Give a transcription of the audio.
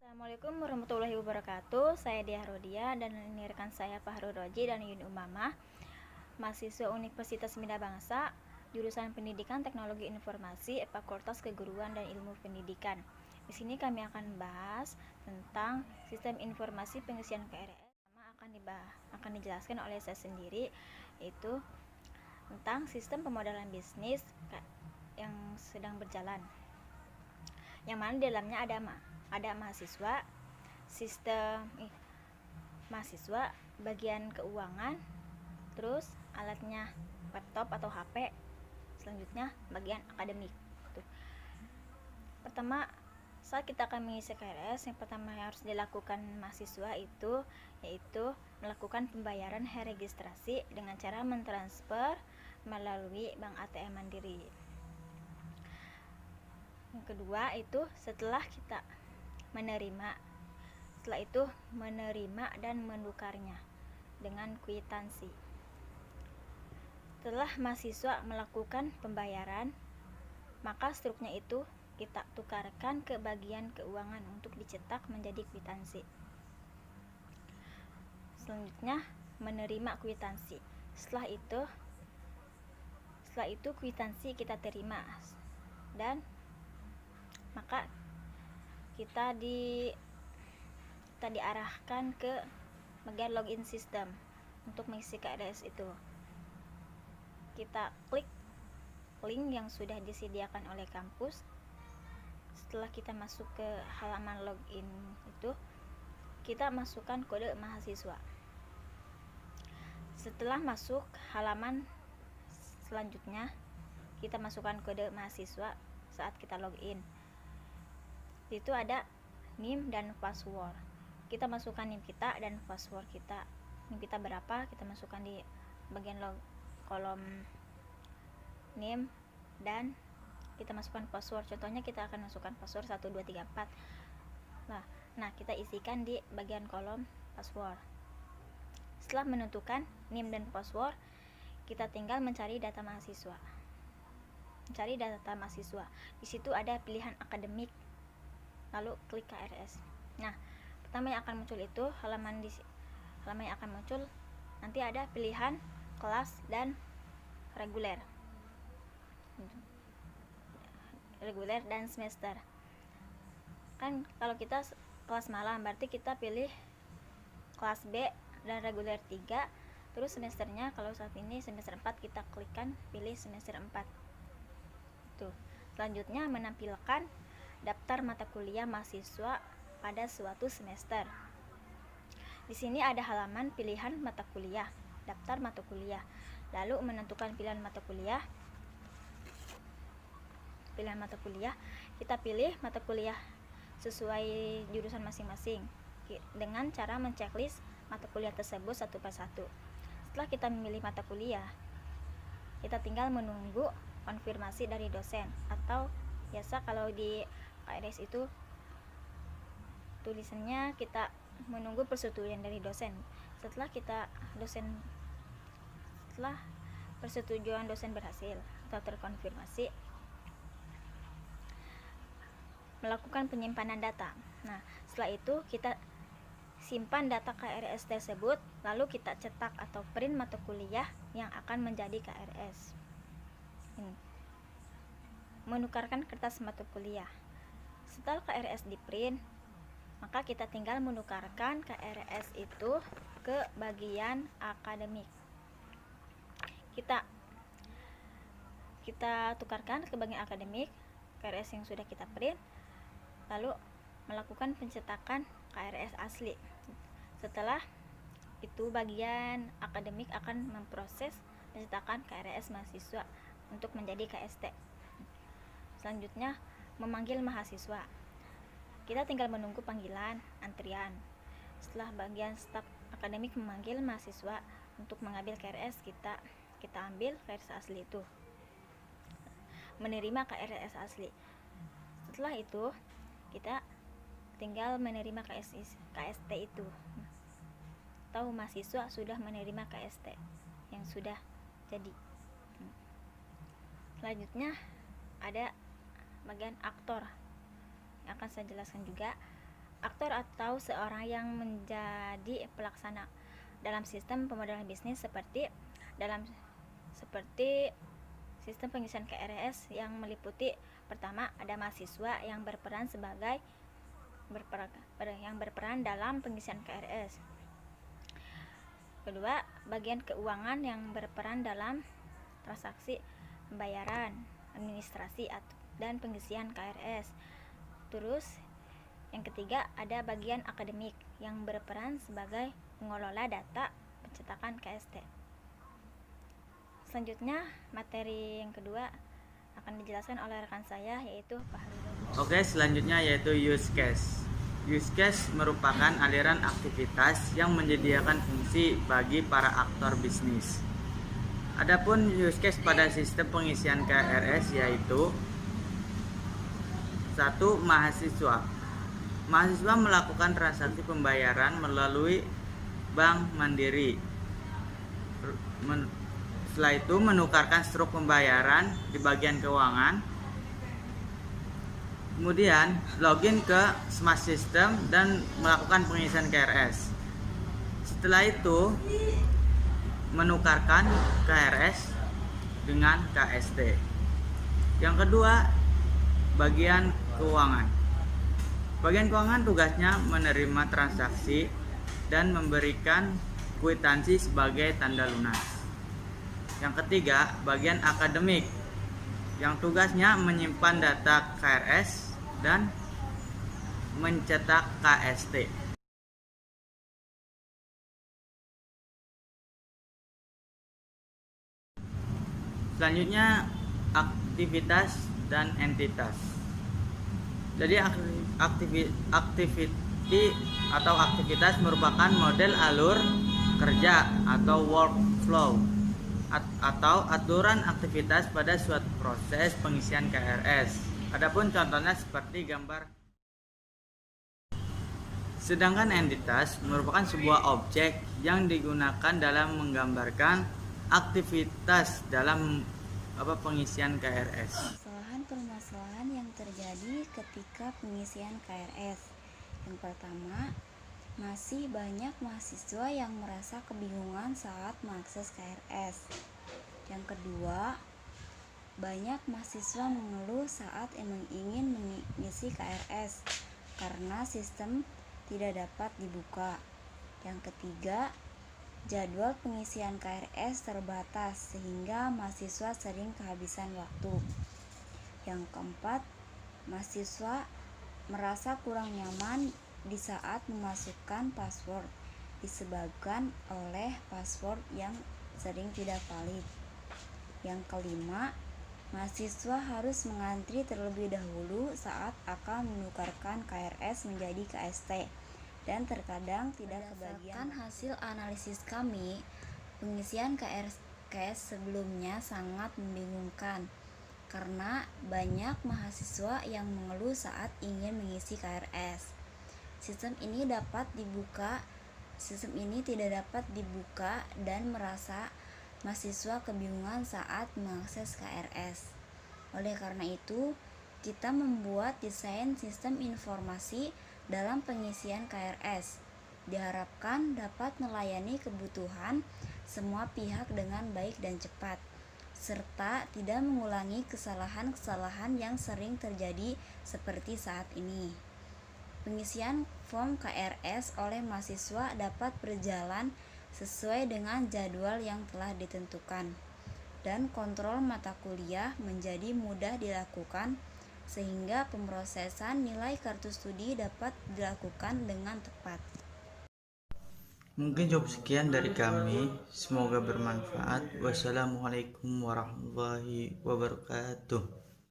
Assalamualaikum warahmatullahi wabarakatuh. Saya Diah Rodia dan ini rekan saya Fahrul Roji dan Yuni Umamah, mahasiswa Universitas Bina Bangsa, jurusan Pendidikan Teknologi Informasi, Fakultas Keguruan dan Ilmu Pendidikan. Di sini kami akan bahas tentang sistem informasi pengisian KRS. Akan dijelaskan oleh saya sendiri, yaitu tentang sistem pemodalan bisnis yang sedang berjalan, yang mana di dalamnya ada mahasiswa, mahasiswa, bagian keuangan, terus alatnya laptop atau HP, selanjutnya bagian akademik. Pertama, saat kita akan mengisi KRS, yang pertama yang harus dilakukan mahasiswa yaitu melakukan pembayaran registrasi dengan cara mentransfer melalui bank ATM Mandiri. Yang kedua itu setelah menerima dan menukarnya dengan kwitansi. Setelah mahasiswa melakukan pembayaran, maka struknya itu kita tukarkan ke bagian keuangan untuk dicetak menjadi kwitansi. Selanjutnya menerima kwitansi. Setelah itu kwitansi kita terima dan maka kita diarahkan ke bagian login system untuk mengisi KRS itu. Kita klik link yang sudah disediakan oleh kampus. Setelah kita masuk ke halaman login itu, kita masukkan kode mahasiswa. Setelah masuk halaman selanjutnya, kita masukkan kode mahasiswa saat kita login. Itu ada NIM dan password. Kita masukkan NIM kita dan password kita. NIM kita berapa, kita masukkan di bagian kolom NIM, dan kita masukkan password. Contohnya kita akan masukkan password 1234. Nah, kita isikan di bagian kolom password. Setelah menentukan NIM dan password, kita tinggal mencari data mahasiswa. Di situ ada pilihan akademik, lalu klik KRS. Nah, pertama yang akan muncul itu halaman yang akan muncul nanti ada pilihan kelas dan reguler dan semester. Kan kalau kita kelas malam berarti kita pilih kelas B dan reguler 3, terus semesternya kalau saat ini semester 4 kita klikkan pilih semester 4. Selanjutnya menampilkan daftar mata kuliah mahasiswa pada suatu semester. Di sini ada halaman pilihan mata kuliah, daftar mata kuliah, lalu menentukan pilihan mata kuliah. Kita pilih mata kuliah sesuai jurusan masing-masing dengan cara menceklis mata kuliah tersebut satu persatu. Setelah kita memilih mata kuliah, kita tinggal menunggu konfirmasi dari dosen, atau biasa kalau di KRS itu tulisannya kita menunggu persetujuan dari dosen. Setelah persetujuan dosen berhasil atau terkonfirmasi, melakukan penyimpanan data. Nah, setelah itu kita simpan data KRS tersebut, lalu kita cetak atau print mata kuliah yang akan menjadi KRS. Menukarkan kertas mata kuliah. Setelah KRS di print, maka kita tinggal menukarkan KRS itu ke bagian akademik. Kita tukarkan ke bagian akademik KRS yang sudah kita print, lalu melakukan pencetakan KRS asli. Setelah itu bagian akademik akan memproses pencetakan KRS mahasiswa untuk menjadi KST. Selanjutnya memanggil mahasiswa. Kita tinggal menunggu panggilan antrian. Setelah bagian staf akademik memanggil mahasiswa untuk mengambil KRS, kita ambil KRS asli itu. Menerima KRS asli. Setelah itu kita tinggal menerima KST itu. Tahu mahasiswa sudah menerima KST yang sudah jadi. Selanjutnya ada bagian aktor yang akan saya jelaskan juga. aktor atau seorang yang menjadi pelaksana dalam sistem pemodelan bisnis seperti sistem pengisian KRS yang meliputi: pertama, ada mahasiswa yang berperan dalam pengisian KRS. Kedua, bagian keuangan yang berperan dalam transaksi pembayaran, administrasi dan pengisian KRS. Terus yang ketiga, ada bagian akademik yang berperan sebagai pengelola data pencetakan KST. Selanjutnya, materi yang kedua akan dijelaskan oleh rekan saya, yaitu Pak Harudin. Oke, selanjutnya yaitu use case. Use case merupakan aliran aktivitas yang menyediakan fungsi bagi para aktor bisnis. Adapun use case pada sistem pengisian KRS yaitu: 1. Mahasiswa. Mahasiswa melakukan transaksi pembayaran melalui Bank Mandiri. Setelah itu menukarkan struk pembayaran di bagian keuangan. Kemudian login ke Smart System dan melakukan pengisian KRS. Setelah itu menukarkan KRS dengan KST. Yang kedua, bagian keuangan. Bagian keuangan tugasnya menerima transaksi dan memberikan kwitansi sebagai tanda lunas. Yang ketiga, bagian akademik, yang tugasnya menyimpan data KRS dan mencetak KST. Selanjutnya, aktivitas dan entitas. Jadi aktivitas merupakan model alur kerja atau workflow atau aturan aktivitas pada suatu proses pengisian KRS. Adapun contohnya seperti gambar. Sedangkan entitas merupakan sebuah objek yang digunakan dalam menggambarkan aktivitas dalam pengisian KRS. Permasalahan yang terjadi ketika pengisian KRS. Yang pertama, masih banyak mahasiswa yang merasa kebingungan saat mengakses KRS. Yang kedua, banyak mahasiswa mengeluh saat ingin mengisi KRS karena sistem tidak dapat dibuka. Yang ketiga, jadwal pengisian KRS terbatas sehingga mahasiswa sering kehabisan waktu. Yang keempat, mahasiswa merasa kurang nyaman di saat memasukkan password disebabkan oleh password yang sering tidak valid. Yang kelima, mahasiswa harus mengantri terlebih dahulu saat akan menukarkan KRS menjadi KST dan terkadang tidak kebagian. Berdasarkan hasil analisis kami, pengisian KRS sebelumnya sangat membingungkan karena banyak mahasiswa yang mengeluh saat ingin mengisi KRS. Sistem ini tidak dapat dibuka dan merasa mahasiswa kebingungan saat mengakses KRS. Oleh karena itu, kita membuat desain sistem informasi dalam pengisian KRS. Diharapkan dapat melayani kebutuhan semua pihak dengan baik dan cepat, serta tidak mengulangi kesalahan-kesalahan yang sering terjadi seperti saat ini. Pengisian form KRS oleh mahasiswa dapat berjalan sesuai dengan jadwal yang telah ditentukan, dan kontrol mata kuliah menjadi mudah dilakukan sehingga pemrosesan nilai kartu studi dapat dilakukan dengan tepat. Mungkin cukup sekian dari kami, semoga bermanfaat. Wassalamualaikum warahmatullahi wabarakatuh.